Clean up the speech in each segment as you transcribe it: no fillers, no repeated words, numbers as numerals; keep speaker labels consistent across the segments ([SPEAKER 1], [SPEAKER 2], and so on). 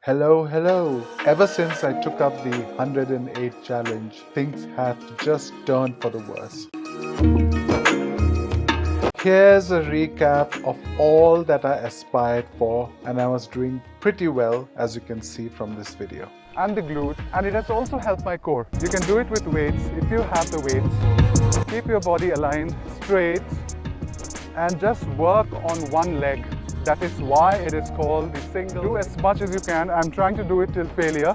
[SPEAKER 1] Hello, hello. Ever since I took up the 108 challenge, things have just turned for the worse. Here's a recap of all that I aspired for, and I was doing pretty well, as you can see from this video. And the glute, and it has also helped my core. You can do it with weights if you have the weights. Keep your body aligned, straight, and just work on one leg. That is why it is called the single. Do as much as you can. I'm trying to do it till failure.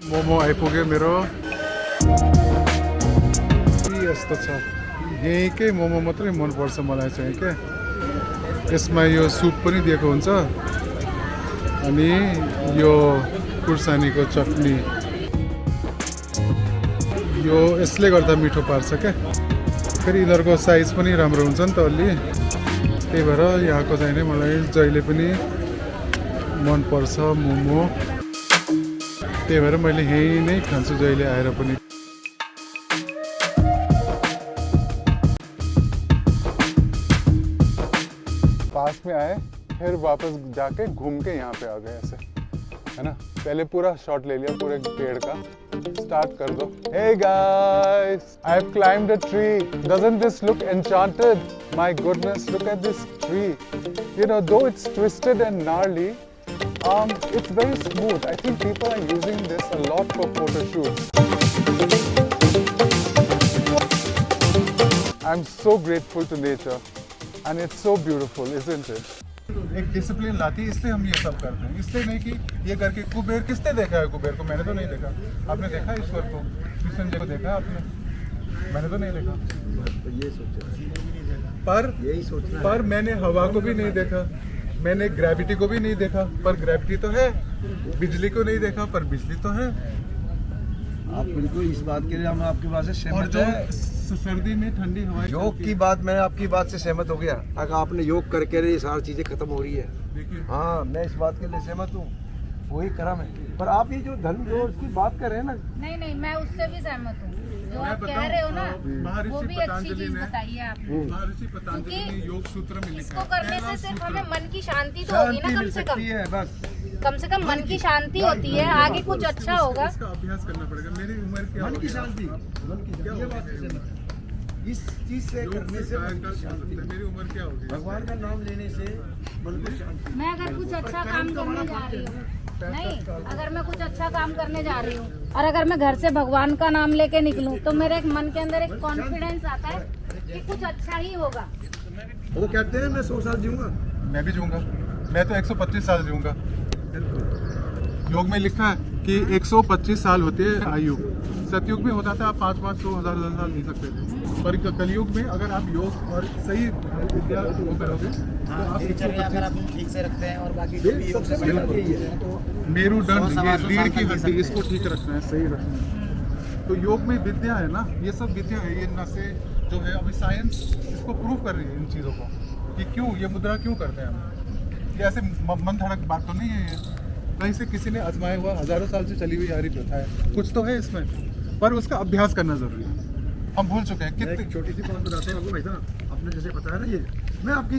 [SPEAKER 1] Momo आइपुग्यो मेरो यस्तो छ यहीँकै मोमो मात्रै मनपर्छ मलाई चाहिँ के यसमा यो सुप पनि दिएको हुन्छ अनि यो खुर्सानीको चटनी यो यसले गर्दा मिठो पार्छ क्या फेरि यिनीहरूको साइज पनि राम्रो हुन्छ नि त अलि त्यही भएर यहाँको चाहिँ नि मलाई जहिले पनि मनपर्छ मोमो त्यही भएर मैले यहीँ नै खान्छु जहिले आएर पनि पास में आए फिर वापस जाके घूम के यहाँ पे आ गए ऐसे है ना पहले पूरा शॉट ले लिया पूरे पेड़ का स्टार्ट कर दो Hey guys, I have climbed a tree. Doesn't this look enchanted? My goodness, look at this tree. You know, though it's twisted and gnarly, it's very smooth. I think people are using this a lot for photo shoots. I'm so grateful to nature and it's so beautiful, isn't it? एक discipline लाती है इसलिए हम ये सब करते हैं इसलिए नहीं कि ये करके कुबेर किसने देखा है कुबेर को मैंने तो नहीं देखा आपने देखा ईश्वर को कृष्ण जी को देखा आपने मैंने तो नहीं देखा तो ये सोचा पर यही सोचना पर मैंने हवा को भी नहीं देखा मैंने ग्रेविटी को भी नहीं देखा पर ग्रेविटी तो है बिजली को नहीं देखा पर बिजली तो है
[SPEAKER 2] आप बिल्कुल इस बात के लिए हम आपकी बात से सहमत हैं
[SPEAKER 1] सर्दी में ठंडी हवा
[SPEAKER 2] योग की बात मैं आपकी बात से सहमत हो गया अगर आपने योग करके ये सारी चीजें खत्म हो रही है हाँ मैं इस बात के लिए सहमत हूँ वही क्रम है पर आप ये जो धन जो उसकी बात कर रहे हैं ना
[SPEAKER 3] नहीं मैं उससे भी सहमत हूँ जो आप कह रहे हो ना वो भी अच्छी चीज बताइए आपने
[SPEAKER 1] महर्षि पतंजलि ने योग सूत्र में लिखा
[SPEAKER 3] इसको करने से सिर्फ हमें मन की शांति तो होगी ना कम से कम मन की शांति होती है आगे कुछ अच्छा होगा
[SPEAKER 1] इसका अभ्यास करना पड़ेगा मेरी उम्र क्या
[SPEAKER 2] मन की शांति इस चीज से करने से
[SPEAKER 1] मेरी उम्र क्या होगी
[SPEAKER 2] भगवान का नाम लेने से मन की शांति
[SPEAKER 3] मैं अगर कुछ अच्छा काम करने जा रही हूँ नहीं अगर मैं कुछ अच्छा काम करने जा रही हूँ और अगर मैं घर से भगवान का नाम लेके निकलूं तो मेरे एक मन के अंदर एक कॉन्फिडेंस आता है कि कुछ अच्छा ही होगा
[SPEAKER 2] वो कहते हैं मैं 100 साल जीऊंगा
[SPEAKER 1] मैं भी जीऊंगा मैं तो 125 साल जीऊंगा योग में लिखा है कि 125 साल होती है आयु सतयुग में होता था आप 500-1,000 साल जी सकते थे पर कलयुग में अगर आप योग और सही विद्या वो करोगे तो आप
[SPEAKER 4] अगर आप ठीक से रखते हैं और बाकी जो भी योग से
[SPEAKER 1] मेरुदंड ये रीढ़ की हड्डी इसको ठीक रखना है सही रखना है तो योग में विद्या है ना ये सब विद्या है ये नसें जो है अभी साइंस इसको प्रूव कर रही है इन चीज़ों को कि क्यों ये मुद्रा क्यों करते हैं हम ये ऐसे मन धड़क बात तो नहीं है ये कहीं से किसी ने आजमाया हुआ हजारों साल से चली हुई आ रही प्रथा है कुछ तो है इसमें पर उसका अभ्यास करना जरूरी है हम भूल चुके हैं कितनी
[SPEAKER 2] छोटी सी बात बताते हैं आपको भाई साहब आपने जैसे बताया ना ये मैं आपकी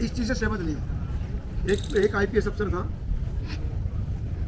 [SPEAKER 2] इस चीज़ से सहमत नहीं हूँ एक IPS अफसर था